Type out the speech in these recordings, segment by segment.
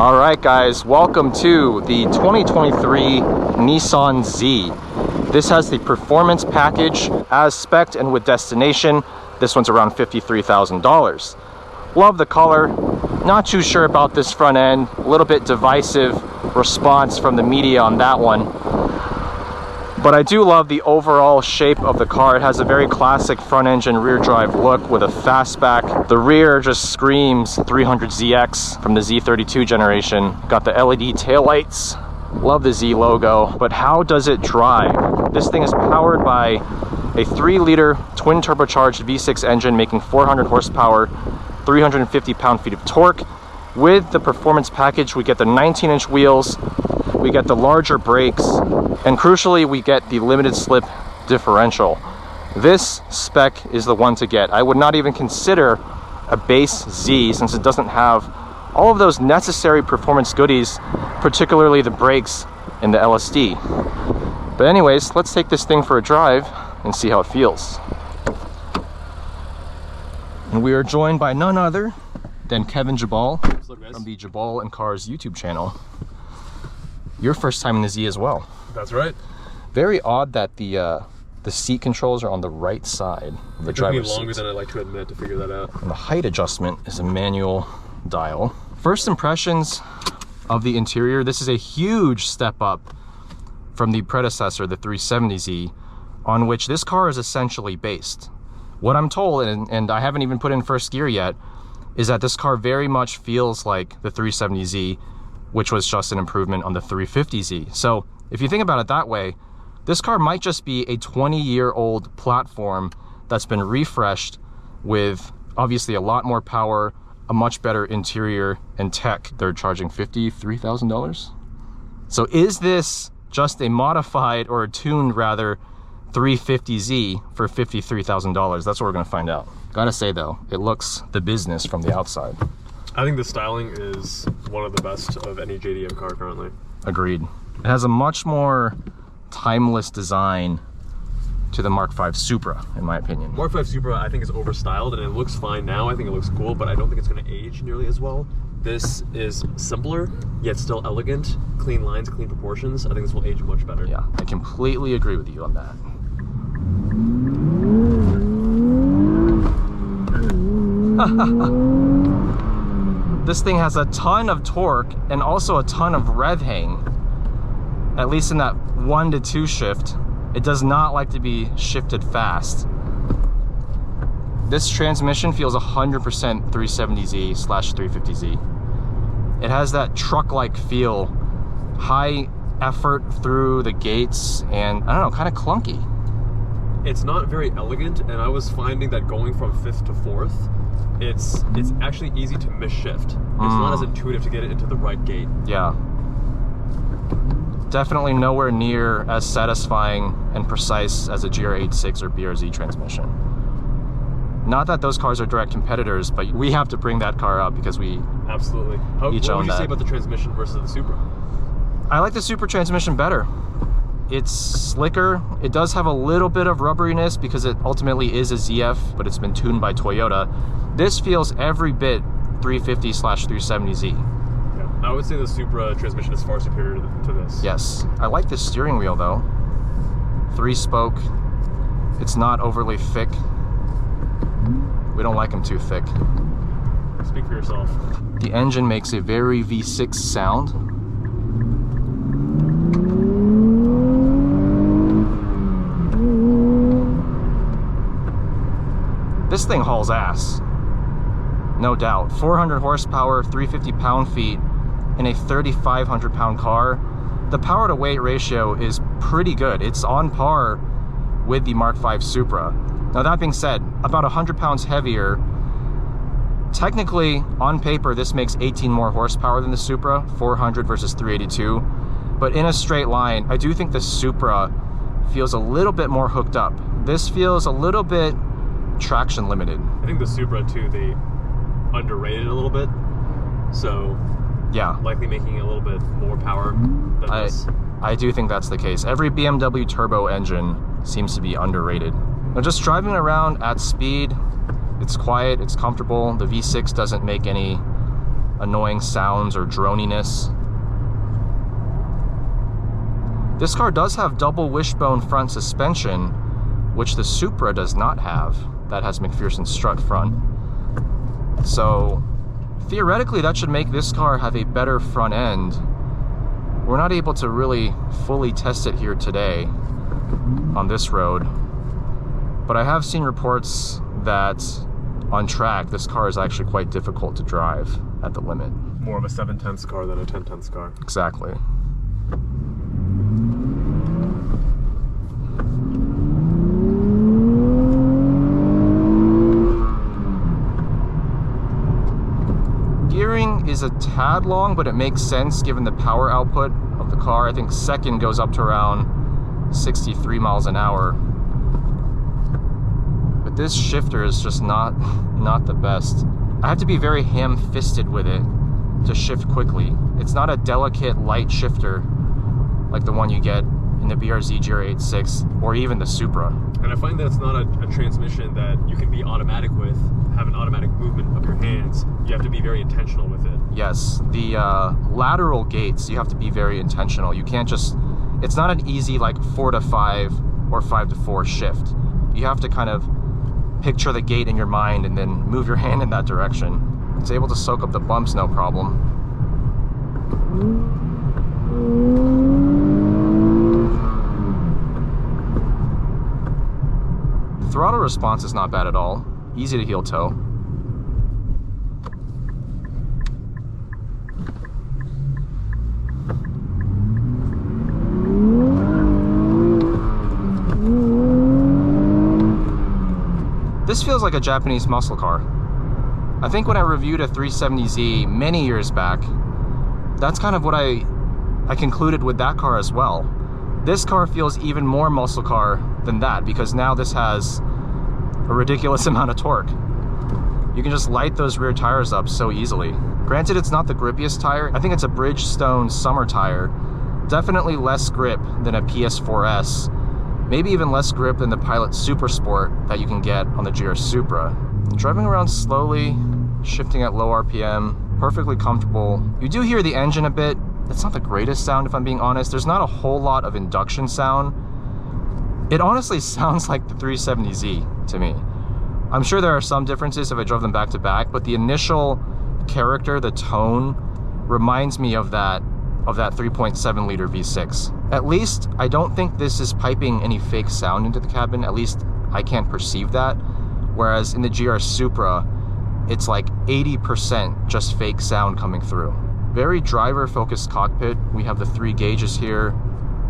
All right, guys, welcome to the 2023 Nissan Z. This has the performance package as spec'd and with destination. This one's around $53,000. Love the color. Not too sure about this front end. A little bit divisive response from the media on that one. But I do love the overall shape of the car. It has a very classic front engine rear drive look with a fastback. The rear just screams 300ZX from the Z32 generation. Got the LED taillights. Love the Z logo, but how does it drive? This thing is powered by a 3-liter twin turbocharged V6 engine making 400 horsepower, 350 pound-feet of torque. With the performance package, we get the 19-inch wheels, we get the larger brakes, and crucially, we get the limited slip differential. This spec is the one to get. I would not even consider a base Z since it doesn't have all of those necessary performance goodies, particularly the brakes and the LSD. But anyways, let's take this thing for a drive and see how it feels. And we are joined by none other than Kevin Jabal from the Jabal and Cars YouTube channel. Your first time in the Z as well. That's right. Very odd that the seat controls are on the right side of the driver's seat. It took me longer than I'd like to admit to figure that out. And the height adjustment is a manual dial. First impressions of the interior, this is a huge step up from the predecessor, the 370Z, on which this car is essentially based. What I'm told, and I haven't even put in first gear yet, is that this car very much feels like the 370Z, which was just an improvement on the 350Z. So if you think about it that way, this car might just be a 20-year-old platform that's been refreshed with obviously a lot more power, a much better interior and tech. They're charging $53,000. So is this just a modified, or a tuned rather, 350Z for $53,000? That's what we're gonna find out. Gotta say though, it looks the business from the outside. I think the styling is one of the best of any JDM car currently. Agreed. It has a much more timeless design to the Mark V Supra, in my opinion. Mark V Supra, I think, is overstyled, and it looks fine now. I think it looks cool, but I don't think it's going to age nearly as well. This is simpler, yet still elegant. Clean lines, clean proportions. I think this will age much better. Yeah, I completely agree with you on that. This thing has a ton of torque and also a ton of rev hang, at least in that 1 to 2 shift. It does not like to be shifted fast. This transmission feels 100% 370Z/350Z. It has that truck-like feel, high effort through the gates, and I don't know, kind of clunky. It's not very elegant, and I was finding that going from 5th to 4th, it's actually easy to misshift. It's not as intuitive to get it into the right gate. Yeah. Definitely nowhere near as satisfying and precise as a GR86 or BRZ transmission. Not that those cars are direct competitors, but we have to bring that car up because we absolutely each what own would you that. say about the transmission versus the Supra? I like the Supra transmission better. It's slicker. It does have a little bit of rubberiness because it ultimately is a ZF, but it's been tuned by Toyota. This feels every bit 350/370Z. I would say the Supra transmission is far superior to this. Yes. I like this steering wheel though. 3-spoke. It's not overly thick. We don't like them too thick. Speak for yourself. The engine makes a very V6 sound. This thing hauls ass. No doubt. 400 horsepower, 350 pound-feet in a 3,500 pound car. The power to weight ratio is pretty good. It's on par with the Mark V Supra. Now that being said, about 100 pounds heavier. Technically, on paper, this makes 18 more horsepower than the Supra, 400 versus 382. But in a straight line, I do think the Supra feels a little bit more hooked up. This feels a little bit traction limited. I think the Supra too, they underrated a little bit. So yeah, likely making a little bit more power than this. I do think that's the case. Every BMW turbo engine seems to be underrated. Now just driving around at speed, it's quiet, it's comfortable. The V6 doesn't make any annoying sounds or droniness. This car does have double wishbone front suspension, which the Supra does not have. That has McPherson strut front. So theoretically, that should make this car have a better front end. We're not able to really fully test it here today on this road, but I have seen reports that on track, this car is actually quite difficult to drive at the limit. More of a 7/10 car than a 10/10 car. Exactly. Gearing is a tad long, but it makes sense given the power output of the car. I think second goes up to around 63 miles an hour. But this shifter is just not the best. I have to be very ham-fisted with it to shift quickly. It's not a delicate, light shifter like the one you get in the BRZ GR86 or even the Supra. And I find that it's not a transmission that you can be automatic with, have an automatic movement of your hands. You have to be very intentional with it. Yes, the lateral gates, you have to be very intentional. You can't just, it's not an easy like 4 to 5 or 5 to 4 shift. You have to kind of picture the gate in your mind and then move your hand in that direction. It's able to soak up the bumps no problem. The throttle response is not bad at all. Easy to heel toe. This feels like a Japanese muscle car. I think when I reviewed a 370Z many years back, that's kind of what I concluded with that car as well. This car feels even more muscle car than that because now this has a ridiculous amount of torque. You can just light those rear tires up so easily. Granted, it's not the grippiest tire. I think it's a Bridgestone summer tire. Definitely less grip than a PS4S. Maybe even less grip than the Pilot Super Sport that you can get on the GR Supra. Driving around slowly, shifting at low RPM, perfectly comfortable. You do hear the engine a bit. It's not the greatest sound if I'm being honest. There's not a whole lot of induction sound. It honestly sounds like the 370Z to me. I'm sure there are some differences if I drove them back to back, but the initial character, the tone, reminds me of that 3.7 liter V6. At least I don't think this is piping any fake sound into the cabin. At least I can't perceive that. Whereas in the GR Supra, it's like 80% just fake sound coming through. Very driver-focused cockpit. We have the 3 gauges here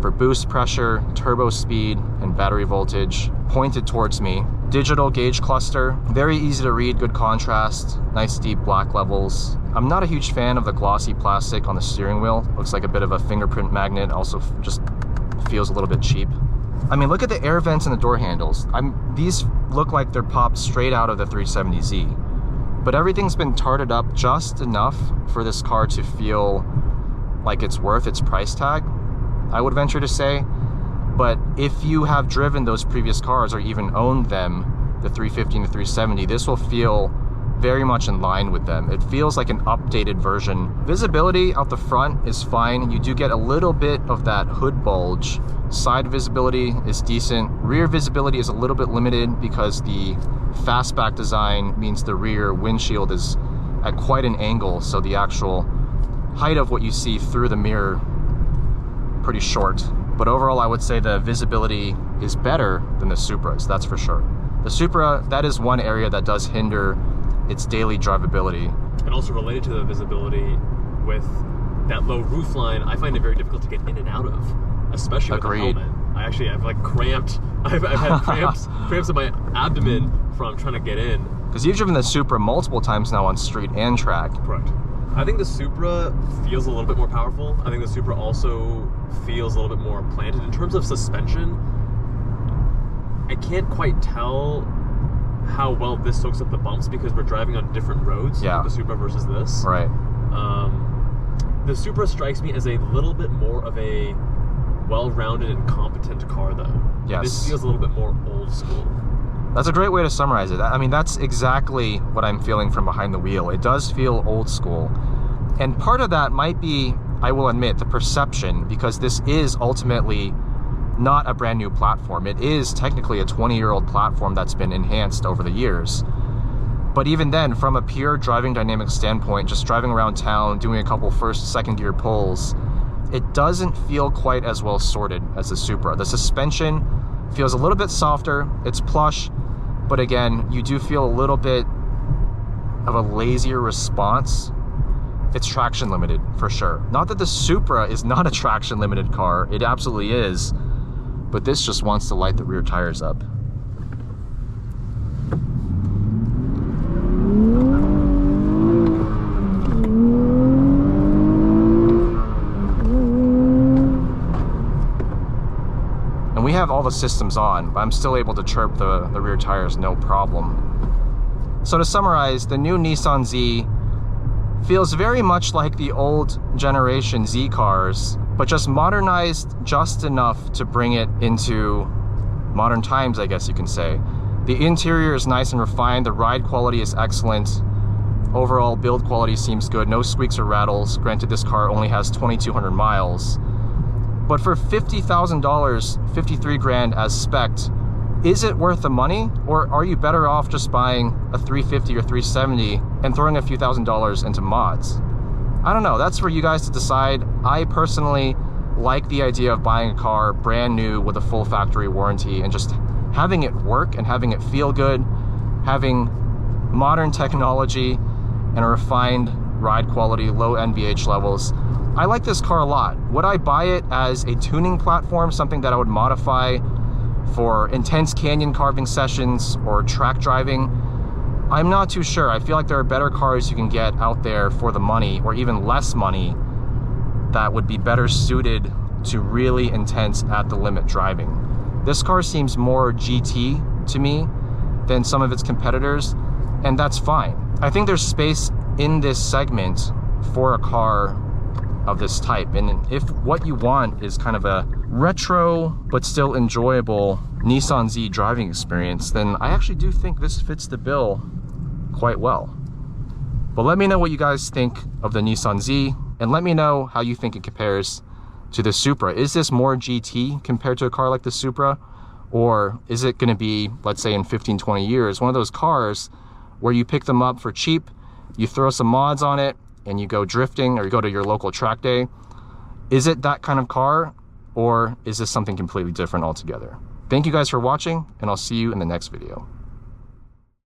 for boost pressure, turbo speed, and battery voltage pointed towards me. Digital gauge cluster, very easy to read, good contrast, nice deep black levels. I'm not a huge fan of the glossy plastic on the steering wheel. Looks like a bit of a fingerprint magnet, also just feels a little bit cheap. I mean, look at the air vents and the door handles. These look like they're popped straight out of the 370Z. But everything's been tarted up just enough for this car to feel like it's worth its price tag, I would venture to say. But if you have driven those previous cars or even owned them, the 350 and the 370, this will feel very much in line with them. It feels like an updated version. Visibility out the front is fine. You do get a little bit of that hood bulge. Side visibility is decent. Rear visibility is a little bit limited because the fastback design means the rear windshield is at quite an angle, so the actual height of what you see through the mirror pretty short. But overall, I would say the visibility is better than the Supras, that's for sure. The Supra, that is one area that does hinder its daily drivability. And also related to the visibility, with that low roofline, I find it very difficult to get in and out of, especially Agreed. with a helmet. I've like cramped, I've had cramps in my abdomen from trying to get in. Because you've driven the Supra multiple times now on street and track. Correct. I think the Supra feels a little bit more powerful. I think the Supra also feels a little bit more planted. In terms of suspension, I can't quite tell how well this soaks up the bumps because we're driving on different roads. Yeah. The Supra versus this. Right. The Supra strikes me as a little bit more of a well-rounded and competent car, though. Yes. This feels a little bit more old school. That's a great way to summarize it. I mean, that's exactly what I'm feeling from behind the wheel. It does feel old school. And part of that might be, I will admit, the perception, because this is ultimately not a brand new platform. It is technically a 20-year-old platform that's been enhanced over the years. But even then, from a pure driving dynamics standpoint, just driving around town, doing a couple first, second gear pulls, it doesn't feel quite as well sorted as the Supra. The suspension feels a little bit softer, it's plush, but again, you do feel a little bit of a lazier response. It's traction limited for sure. Not that the Supra is not a traction limited car, it absolutely is, but this just wants to light the rear tires up. And we have all the systems on, but I'm still able to chirp the rear tires no problem. So to summarize, the new Nissan Z feels very much like the old generation Z cars, but just modernized just enough to bring it into modern times, I guess you can say. The interior is nice and refined, the ride quality is excellent, overall build quality seems good, no squeaks or rattles. Granted, this car only has 2,200 miles. But for $50,000, 53 grand as spec'd, is it worth the money? Or are you better off just buying a 350 or 370 and throwing a few $1,000s into mods? I don't know, that's for you guys to decide. I personally like the idea of buying a car brand new with a full factory warranty and just having it work and having it feel good, having modern technology and a refined ride quality, low NVH levels. I like this car a lot. Would I buy it as a tuning platform, something that I would modify for intense canyon carving sessions or track driving? I'm not too sure. I feel like there are better cars you can get out there for the money, or even less money, that would be better suited to really intense at the limit driving. This car seems more GT to me than some of its competitors, and that's fine. I think there's space in this segment for a car of this type, and if what you want is kind of a retro but still enjoyable Nissan Z driving experience, then I actually do think this fits the bill quite well. But let me know what you guys think of the Nissan Z, and let me know how you think it compares to the Supra. Is this more GT compared to a car like the Supra, or is it going to be, let's say in 15-20 years, one of those cars where you pick them up for cheap, you throw some mods on it, and you go drifting, or you go to your local track day? Is it that kind of car, or is this something completely different altogether? Thank you guys for watching, and I'll see you in the next video.